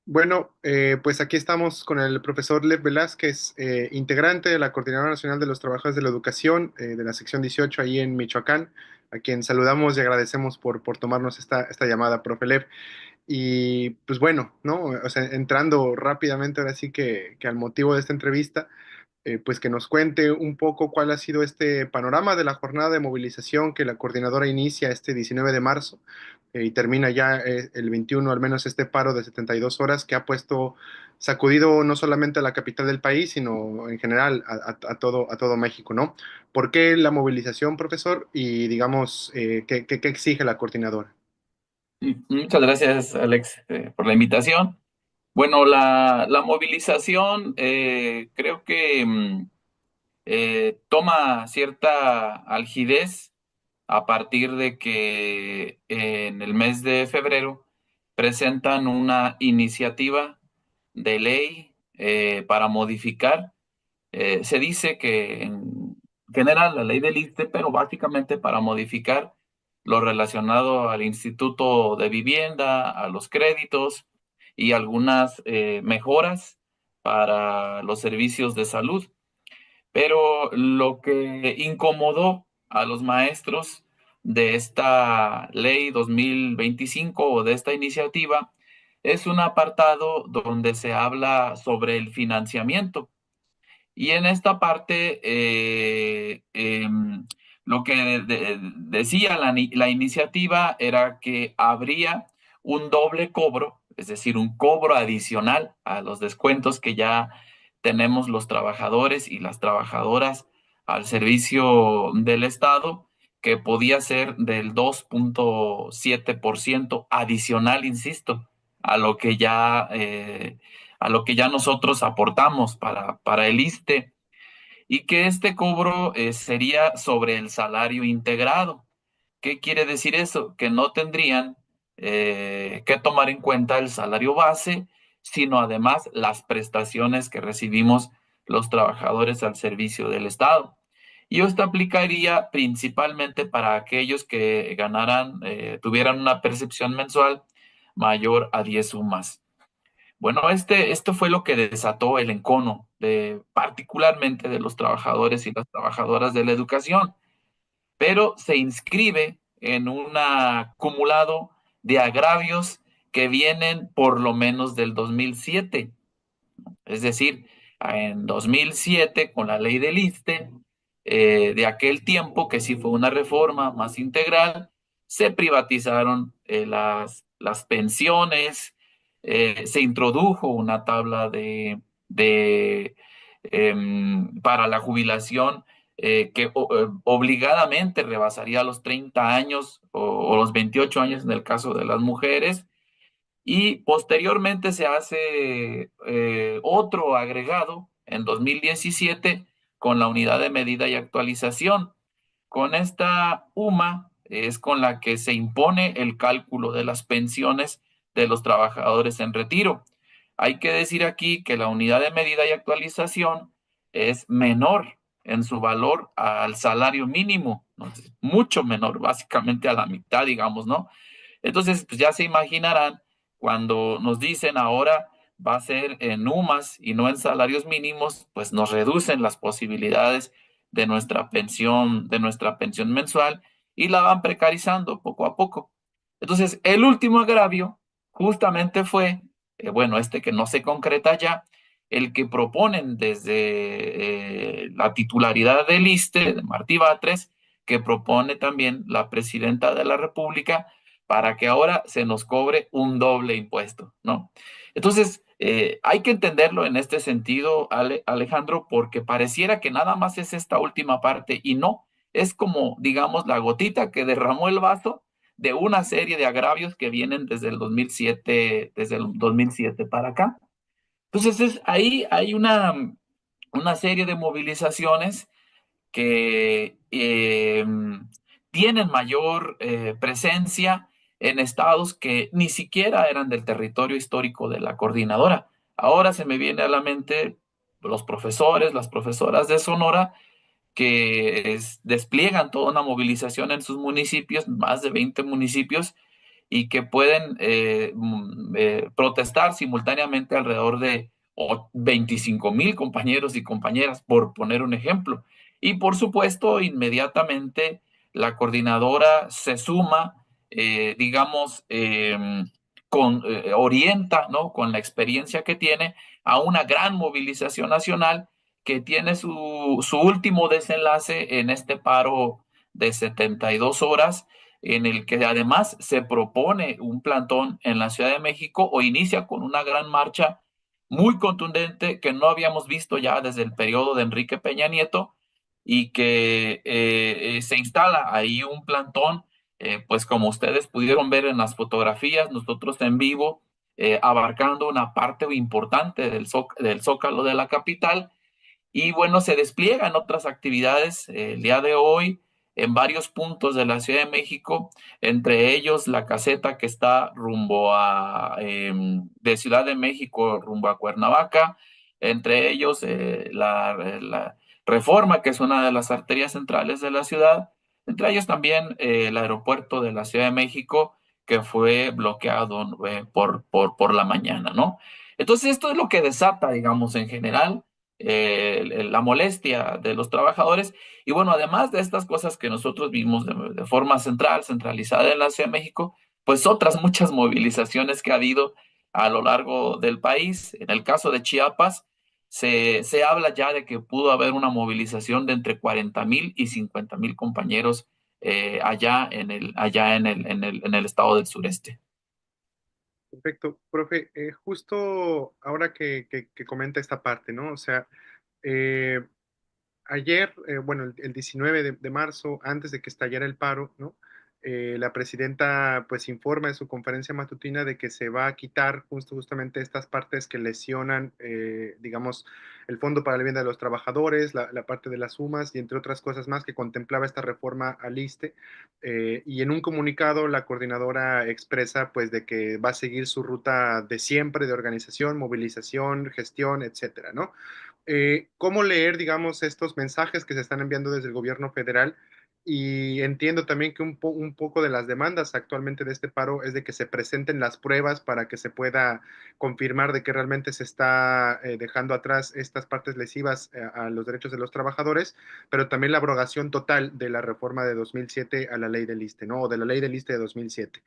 Bueno, pues aquí estamos con el profesor Lev Velázquez, integrante de la Coordinadora Nacional de los Trabajadores de la Educación, de la sección 18 ahí en Michoacán, a quien saludamos y agradecemos por tomarnos esta llamada, profe Lev. Y pues bueno, ¿no? O sea, entrando rápidamente ahora sí que al motivo de esta entrevista, pues que nos cuente un poco cuál ha sido este panorama de la jornada de movilización que la coordinadora inicia este 19 de marzo y termina ya el 21, al menos este paro de 72 horas que ha puesto sacudido no solamente a la capital del país, sino en general a todo México, ¿no? ¿Por qué la movilización, profesor? Y digamos, ¿qué exige la coordinadora? Muchas gracias, Alex, por la invitación. Bueno, la movilización creo que toma cierta algidez a partir de que en el mes de febrero presentan una iniciativa de ley para modificar. Se dice que en general la ley del ISSSTE, pero básicamente para modificar lo relacionado al Instituto de Vivienda, a los créditos y algunas mejoras para los servicios de salud. Pero lo que incomodó a los maestros de esta ley 2025 o de esta iniciativa es un apartado donde se habla sobre el financiamiento. Y en esta parte, lo que decía la iniciativa era que habría un doble cobro, es decir, un cobro adicional a los descuentos que ya tenemos los trabajadores y las trabajadoras al servicio del Estado, que podía ser del 2,7% adicional, insisto, a lo que ya nosotros aportamos para el ISSSTE, y que este cobro sería sobre el salario integrado. ¿Qué quiere decir eso? Que no tendrían que tomar en cuenta el salario base, sino además las prestaciones que recibimos los trabajadores al servicio del Estado. Y esto aplicaría principalmente para aquellos que tuvieran una percepción mensual mayor a 10 sumas. Bueno, esto fue lo que desató el encono particularmente de los trabajadores y las trabajadoras de la educación, pero se inscribe en un acumulado de agravios que vienen por lo menos del 2007. Es decir, en 2007, con la ley del ISSSTE, de aquel tiempo, que sí fue una reforma más integral, se privatizaron las pensiones, se introdujo una tabla para la jubilación que obligadamente rebasaría los 30 años o los 28 años en el caso de las mujeres, y posteriormente se hace otro agregado en 2017 con la unidad de medida y actualización. Con esta UMA es con la que se impone el cálculo de las pensiones de los trabajadores en retiro. Hay que decir aquí que la unidad de medida y actualización es menor en su valor al salario mínimo, ¿no? Es mucho menor, básicamente a la mitad, digamos, ¿no? Entonces, pues ya se imaginarán, cuando nos dicen ahora va a ser en UMAS y no en salarios mínimos, pues nos reducen las posibilidades de nuestra pensión mensual, y la van precarizando poco a poco. Entonces, el último agravio justamente fue, bueno, este que no se concreta ya, el que proponen desde la titularidad del ISSSTE, de Martí Batres, que propone también la presidenta de la República, para que ahora se nos cobre un doble impuesto, ¿no? Entonces, hay que entenderlo en este sentido, Alejandro, porque pareciera que nada más es esta última parte, y no, es como, digamos, la gotita que derramó el vaso de una serie de agravios que vienen desde el 2007 para acá. Entonces, ahí hay una serie de movilizaciones que tienen mayor presencia en estados que ni siquiera eran del territorio histórico de la coordinadora. Ahora se me viene a la mente los profesores, las profesoras de Sonora, que despliegan toda una movilización en sus municipios, más de 20 municipios, y que pueden protestar simultáneamente alrededor de 25,000 compañeros y compañeras, por poner un ejemplo. Y por supuesto, inmediatamente la coordinadora se suma, digamos, orienta, ¿no? Con la experiencia que tiene a una gran movilización nacional que tiene su último desenlace en este paro de 72 horas, en el que además se propone un plantón en la Ciudad de México o inicia con una gran marcha muy contundente que no habíamos visto ya desde el periodo de Enrique Peña Nieto y que se instala ahí un plantón, pues como ustedes pudieron ver en las fotografías, nosotros en vivo, abarcando una parte importante del Zócalo de la capital y bueno, se despliegan otras actividades el día de hoy en varios puntos de la Ciudad de México, entre ellos la caseta que está rumbo de Ciudad de México rumbo a Cuernavaca, entre ellos la Reforma, que es una de las arterias centrales de la ciudad, entre ellos también el aeropuerto de la Ciudad de México, que fue bloqueado por la mañana, ¿no? Entonces, esto es lo que desata, digamos, en general la molestia de los trabajadores. Y bueno, además de estas cosas que nosotros vimos de forma centralizada en la Ciudad de México, pues otras muchas movilizaciones que ha habido a lo largo del país. En el caso de Chiapas, se habla ya de que pudo haber una movilización de entre 40,000 y 50,000 compañeros allá en el estado del sureste. Perfecto, profe. Justo ahora que comenta esta parte, ¿no? O sea, eh, ayer, bueno, el 19 de marzo, antes de que estallara el paro, ¿no? La presidenta pues informa en su conferencia matutina de que se va a quitar justamente estas partes que lesionan, digamos, el Fondo para la Vivienda de los Trabajadores, la parte de las sumas y entre otras cosas más que contemplaba esta reforma al ISSSTE. Y en un comunicado la coordinadora expresa pues de que va a seguir su ruta de siempre de organización, movilización, gestión, etcétera, ¿no? Cómo leer, digamos, estos mensajes que se están enviando desde el gobierno federal. Y entiendo también que un poco de las demandas actualmente de este paro es de que se presenten las pruebas para que se pueda confirmar de que realmente se está dejando atrás estas partes lesivas a los derechos de los trabajadores, pero también la abrogación total de la reforma de 2007 a la ley del ISSSTE, ¿no? O de la ley del ISSSTE de 2007.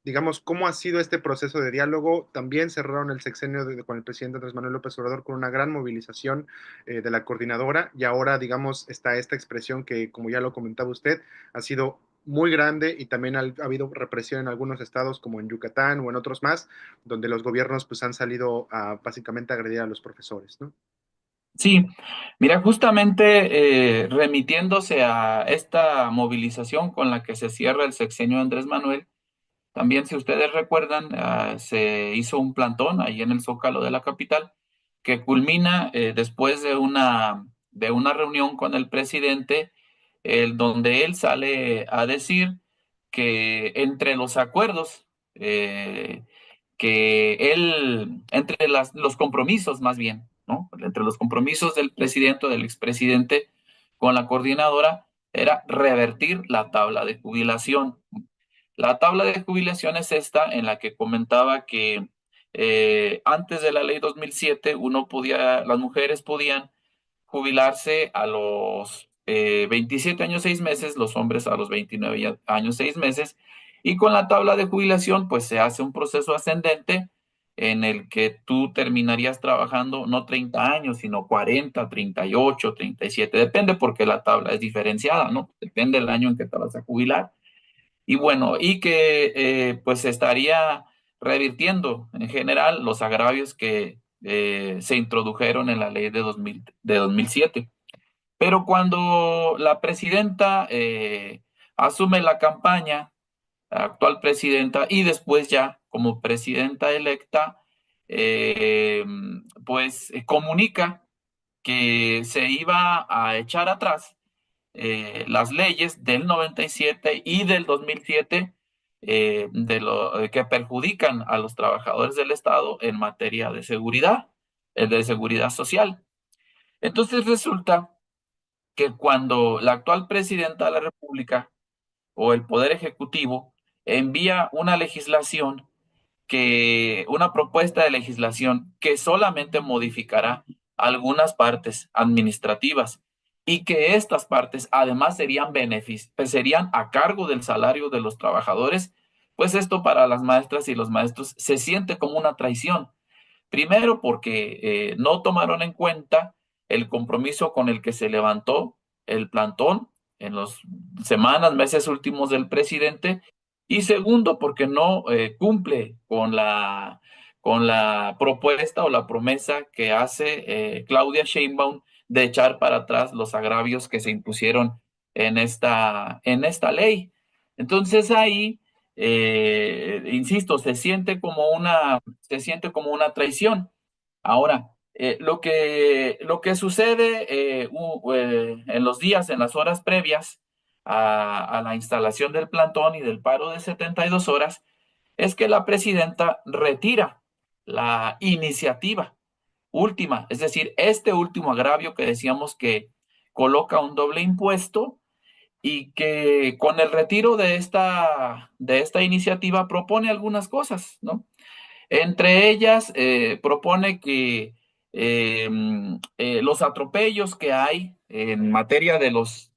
Digamos, ¿cómo ha sido este proceso de diálogo? También cerraron el sexenio con el presidente Andrés Manuel López Obrador con una gran movilización de la coordinadora y ahora, digamos, está esta expresión que, como ya lo comentaba usted, ha sido muy grande y también ha habido represión en algunos estados como en Yucatán o en otros más, donde los gobiernos pues han salido a básicamente agredir a los profesores, ¿no? Sí, mira, justamente remitiéndose a esta movilización con la que se cierra el sexenio de Andrés Manuel, también si ustedes recuerdan, se hizo un plantón ahí en el Zócalo de la capital que culmina después de una reunión con el presidente, donde él sale a decir que entre los acuerdos los compromisos más bien, ¿no? Entre los compromisos del presidente o del expresidente con la coordinadora era revertir la tabla de jubilación. La tabla de jubilación es esta en la que comentaba que antes de la ley 2007 las mujeres podían jubilarse a los 27 años 6 meses, los hombres a los 29 años 6 meses, y con la tabla de jubilación pues se hace un proceso ascendente en el que tú terminarías trabajando no 30 años, sino 40, 38, 37, depende porque la tabla es diferenciada, ¿no? Depende del año en que te vas a jubilar. Y bueno, y que pues se estaría revirtiendo en general los agravios que se introdujeron en la ley de 2007. Pero cuando la presidenta asume la campaña, la actual presidenta, y después ya como presidenta electa, eh, pues comunica que se iba a echar atrás las leyes del 97 y del 2007 que perjudican a los trabajadores del Estado en materia de seguridad social. Entonces resulta que cuando la actual presidenta de la República o el Poder Ejecutivo envía una propuesta de legislación que solamente modificará algunas partes administrativas y que estas partes además serían a cargo del salario de los trabajadores, pues esto para las maestras y los maestros se siente como una traición. Primero porque no tomaron en cuenta el compromiso con el que se levantó el plantón en las semanas, meses últimos del presidente. Y segundo, porque no cumple con la propuesta o la promesa que hace Claudia Sheinbaum de echar para atrás los agravios que se impusieron en esta ley. Entonces ahí, insisto, se siente como una traición. Ahora, lo que sucede en los días, en las horas previas a la instalación del plantón y del paro de 72 horas, es que la presidenta retira la iniciativa última, es decir, este último agravio que decíamos que coloca un doble impuesto y que con el retiro de esta iniciativa propone algunas cosas, ¿no? Entre ellas, propone que los atropellos que hay en materia de los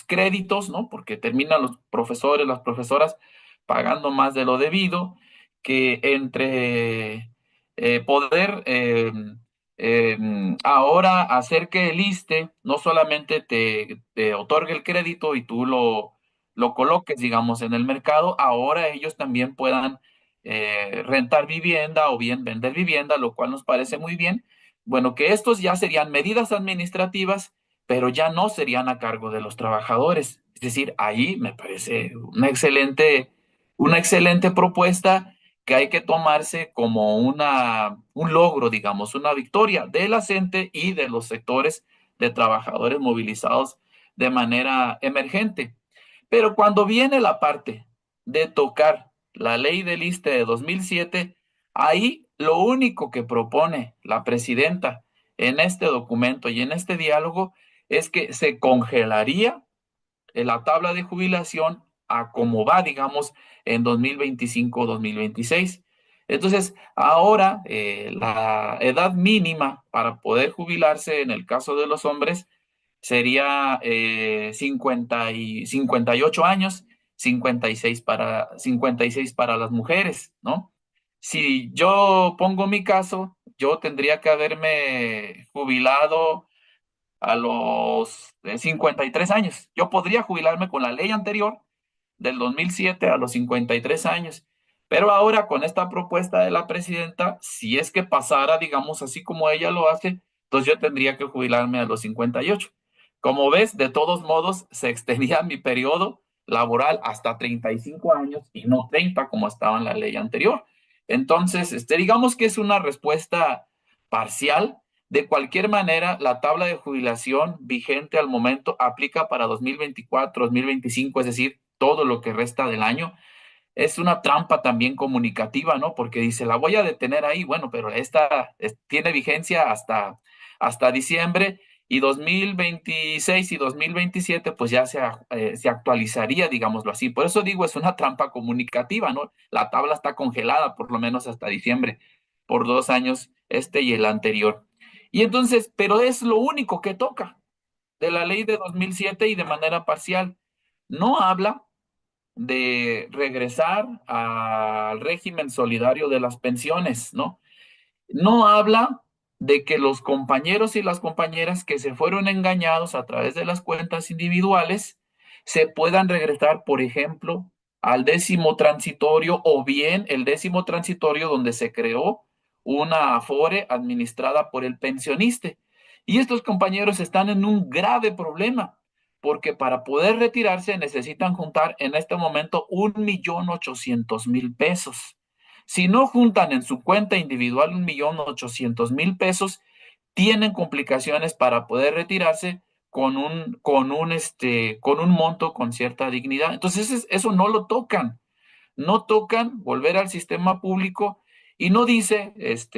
créditos, ¿no? Porque terminan los profesores, las profesoras pagando más de lo debido, que entre poder ahora hacer que el ISSSTE no solamente te otorgue el crédito y tú lo coloques, digamos, en el mercado, ahora ellos también puedan rentar vivienda o bien vender vivienda, lo cual nos parece muy bien. Bueno, que estos ya serían medidas administrativas, pero ya no serían a cargo de los trabajadores. Es decir, ahí me parece una excelente propuesta que hay que tomarse como un logro, digamos, una victoria de la CENTE y de los sectores de trabajadores movilizados de manera emergente. Pero cuando viene la parte de tocar la ley del ISSSTE de 2007, ahí lo único que propone la presidenta en este documento y en este diálogo es que se congelaría la tabla de jubilación a como va, digamos, en 2025-2026. Entonces, ahora la edad mínima para poder jubilarse en el caso de los hombres sería 58 años, 56 para las mujeres, ¿no? Si yo pongo mi caso, yo tendría que haberme jubilado a los 53 años. Yo podría jubilarme con la ley anterior del 2007 a los 53 años. Pero ahora con esta propuesta de la presidenta, si es que pasara, digamos, así como ella lo hace, entonces yo tendría que jubilarme a los 58. Como ves, de todos modos, se extendía mi periodo laboral hasta 35 años y no 30 como estaba en la ley anterior. Entonces, digamos que es una respuesta parcial. De cualquier manera, la tabla de jubilación vigente al momento aplica para 2024, 2025, es decir, todo lo que resta del año. Es una trampa también comunicativa, ¿no? Porque dice, la voy a detener ahí, bueno, pero tiene vigencia hasta diciembre y 2026 y 2027, pues ya se actualizaría, digámoslo así. Por eso digo, es una trampa comunicativa, ¿no? La tabla está congelada por lo menos hasta diciembre, por 2 años, este y el anterior. Y entonces, pero es lo único que toca de la ley de 2007 y de manera parcial. No habla de regresar al régimen solidario de las pensiones, ¿no? No habla de que los compañeros y las compañeras que se fueron engañados a través de las cuentas individuales se puedan regresar, por ejemplo, al décimo transitorio o bien el décimo transitorio donde se creó una afore administrada por el pensionista. Y estos compañeros están en un grave problema porque para poder retirarse necesitan juntar en este momento 1.800.000 pesos. Si no juntan en su cuenta individual 1.800.000 pesos, tienen complicaciones para poder retirarse con un monto con cierta dignidad. Entonces, eso no lo tocan. No tocan volver al sistema público y no dice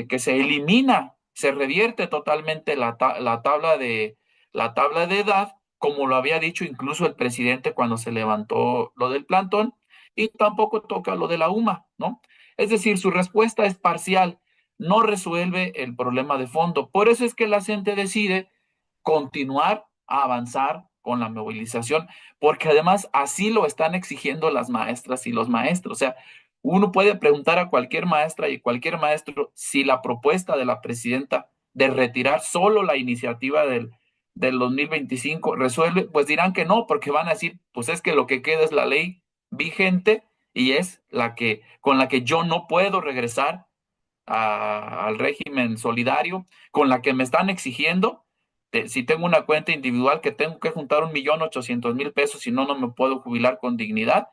que se elimina, se revierte totalmente la tabla de edad, como lo había dicho incluso el presidente cuando se levantó lo del plantón, y tampoco toca lo de la UMA, ¿no? Es decir, su respuesta es parcial, no resuelve el problema de fondo. Por eso es que la gente decide continuar a avanzar con la movilización, porque además así lo están exigiendo las maestras y los maestros. O sea, uno puede preguntar a cualquier maestra y cualquier maestro si la propuesta de la presidenta de retirar solo la iniciativa del 2025 resuelve, pues dirán que no, porque van a decir, pues es que lo que queda es la ley vigente y es la que con la que yo no puedo regresar al régimen solidario, con la que me están exigiendo, si tengo una cuenta individual que tengo que juntar 1.800.000 pesos, si no, no me puedo jubilar con dignidad,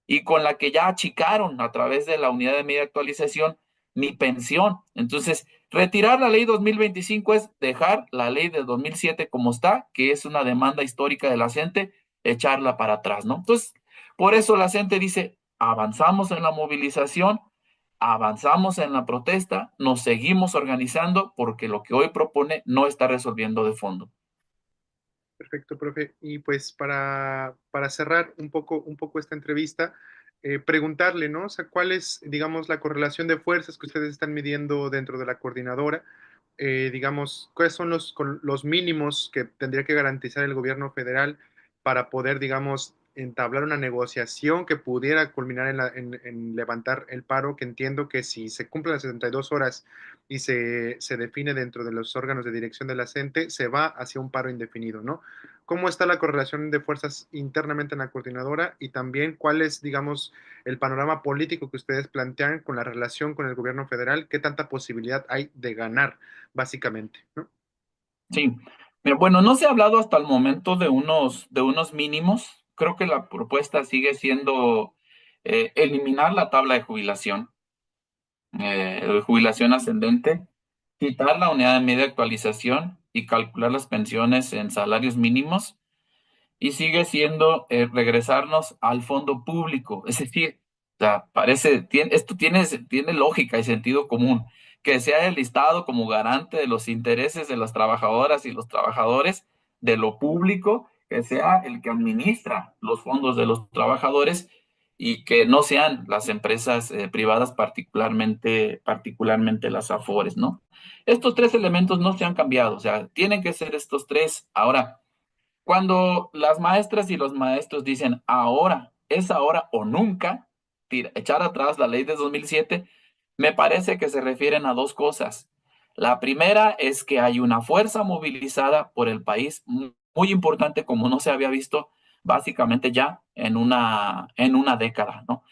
y con la que ya achicaron a través de la unidad de media actualización mi pensión. Entonces, retirar la ley 2025 es dejar la ley de 2007 como está, que es una demanda histórica de la gente, echarla para atrás, ¿no? Entonces, por eso la gente dice, avanzamos en la movilización, avanzamos en la protesta, nos seguimos organizando porque lo que hoy propone no está resolviendo de fondo. Perfecto, profe. Y pues para cerrar un poco esta entrevista, preguntarle, ¿no? O sea, ¿cuál es, digamos, la correlación de fuerzas que ustedes están midiendo dentro de la coordinadora? Digamos, ¿cuáles son los mínimos que tendría que garantizar el gobierno federal para poder, digamos, entablar una negociación que pudiera culminar en levantar el paro? Que entiendo que si se cumplen las 72 horas y se define dentro de los órganos de dirección de la CENTE, se va hacia un paro indefinido, ¿no? ¿Cómo está la correlación de fuerzas internamente en la coordinadora y también cuál es, digamos, el panorama político que ustedes plantean con la relación con el gobierno federal? ¿Qué tanta posibilidad hay de ganar, básicamente, ¿no? Sí, pero bueno, no se ha hablado hasta el momento de unos mínimos. Creo que la propuesta sigue siendo eliminar la tabla de jubilación ascendente, quitar la unidad de media actualización y calcular las pensiones en salarios mínimos y sigue siendo regresarnos al fondo público. Es decir, o sea, esto tiene lógica y sentido común, que sea el Estado como garante de los intereses de las trabajadoras y los trabajadores de lo público, que sea el que administra los fondos de los trabajadores y que no sean las empresas privadas, particularmente las Afores, ¿no? Estos tres elementos no se han cambiado, o sea, tienen que ser estos tres. Ahora, cuando las maestras y los maestros dicen ahora, es ahora o nunca, echar atrás la ley de 2007, me parece que se refieren a dos cosas. La primera es que hay una fuerza movilizada por el país muy importante como no se había visto básicamente ya en una década, ¿no?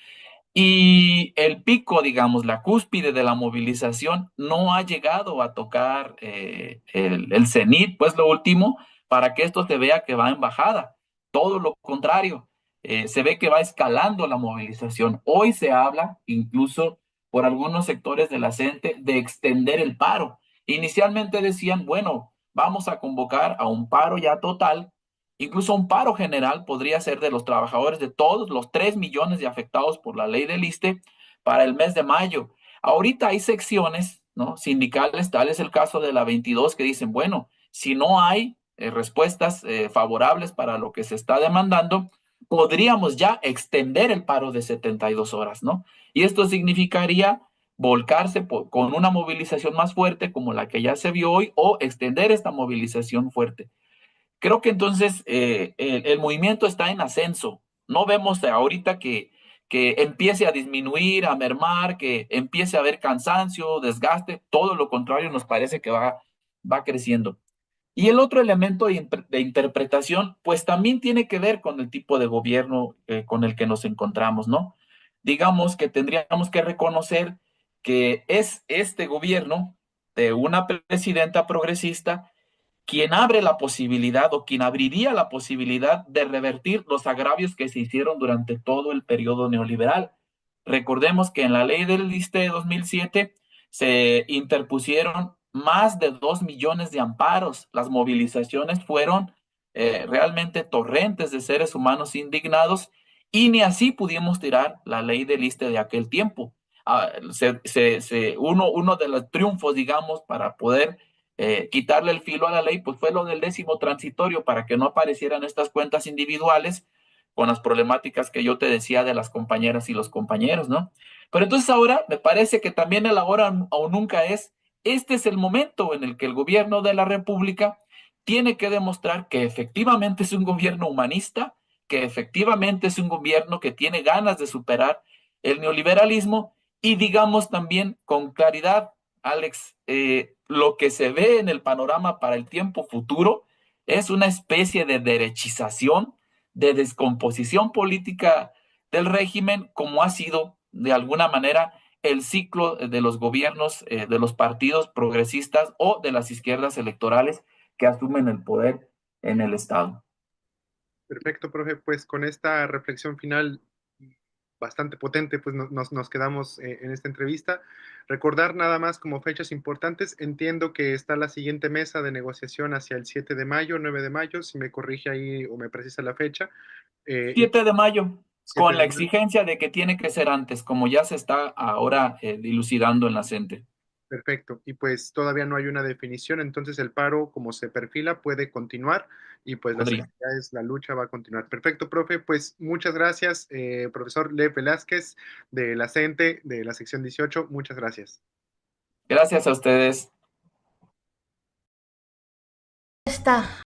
Y el pico, digamos, la cúspide de la movilización no ha llegado a tocar el cenit, pues lo último, para que esto se vea que va en bajada. Todo lo contrario, se ve que va escalando la movilización. Hoy se habla, incluso por algunos sectores de la gente, de extender el paro. Inicialmente decían, bueno, vamos a convocar a un paro ya total. Incluso un paro general podría ser de los trabajadores de todos los 3 millones de afectados por la ley del ISSSTE para el mes de mayo. Ahorita hay secciones, ¿no? Sindicales, tal es el caso de la 22, que dicen, bueno, si no hay respuestas favorables para lo que se está demandando, podríamos ya extender el paro de 72 horas, ¿no? Y esto significaría volcarse con una movilización más fuerte como la que ya se vio hoy o extender esta movilización fuerte. Creo que entonces el movimiento está en ascenso. No vemos ahorita que empiece a disminuir, a mermar, que empiece a haber cansancio, desgaste. Todo lo contrario, nos parece que va creciendo. Y el otro elemento de interpretación, pues también tiene que ver con el tipo de gobierno con el que nos encontramos, ¿no? Digamos que tendríamos que reconocer que es este gobierno de una presidenta progresista quien abre la posibilidad o quien abriría la posibilidad de revertir los agravios que se hicieron durante todo el periodo neoliberal. Recordemos que en la ley del ISSSTE de 2007 se interpusieron más de 2 millones de amparos. Las movilizaciones fueron realmente torrentes de seres humanos indignados y ni así pudimos tirar la ley del ISSSTE de aquel tiempo. Uno de los triunfos, digamos, para poder quitarle el filo a la ley, pues fue lo del 10º transitorio para que no aparecieran estas cuentas individuales, con las problemáticas que yo te decía de las compañeras y los compañeros, ¿no? Pero entonces ahora me parece que también el ahora o nunca es, este es el momento en el que el gobierno de la República tiene que demostrar que efectivamente es un gobierno humanista, que efectivamente es un gobierno que tiene ganas de superar el neoliberalismo y digamos también con claridad, Alex, lo que se ve en el panorama para el tiempo futuro es una especie de derechización, de descomposición política del régimen, como ha sido de alguna manera el ciclo de los gobiernos, de los partidos progresistas o de las izquierdas electorales que asumen el poder en el Estado. Perfecto, profe. Pues con esta reflexión final bastante potente, pues nos quedamos en esta entrevista. Recordar nada más como fechas importantes. Entiendo que está la siguiente mesa de negociación hacia el 7 de mayo, 9 de mayo, si me corrige ahí o me precisa la fecha. Y 7 de mayo, 7 con la de mayo. exigencia de que tiene que ser antes, como ya se está ahora dilucidando en la CENTE. Perfecto. Y pues todavía no hay una definición, entonces el paro, como se perfila, puede continuar y pues las Podría. actividades, la lucha va a continuar. Perfecto, profe. Pues muchas gracias, profesor Lev Velázquez de la CENTE, de la sección 18. Muchas gracias. Gracias a ustedes. Está